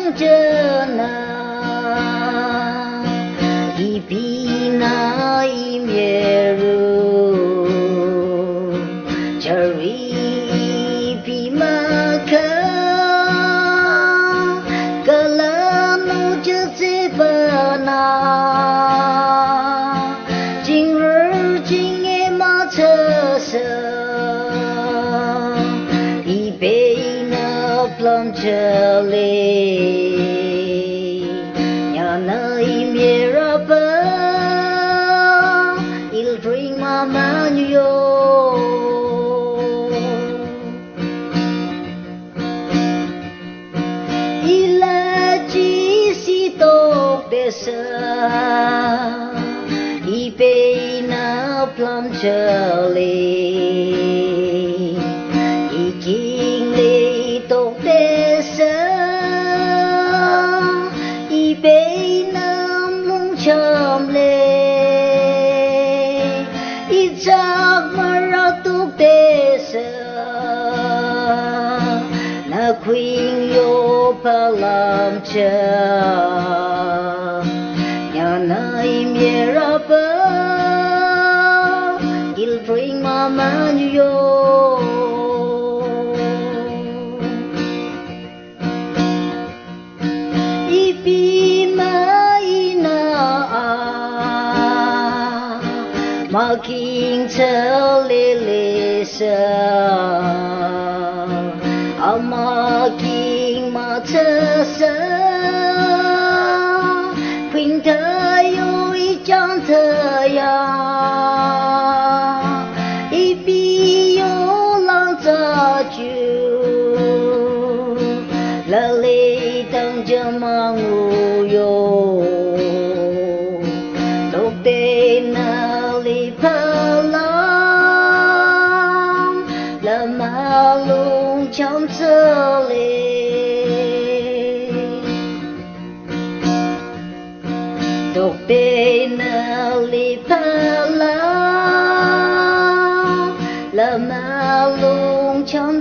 na ibina imyeru chari bimaka kalanu jazibana jingru jinge matasa ibina plumchale Ibena plum jelly, eking le to desa. Ibena lung cham le, itak maratuk desa. Na queen yo palam cham. He'll bring Mama New York. Ibina Making Telelisa Amaking Matasa Tayo ichang thaya ibiyo lang sa ju lali tang jamanguyo lokte na lipalam lamalung cham tsali Dokbena lipala la malung cham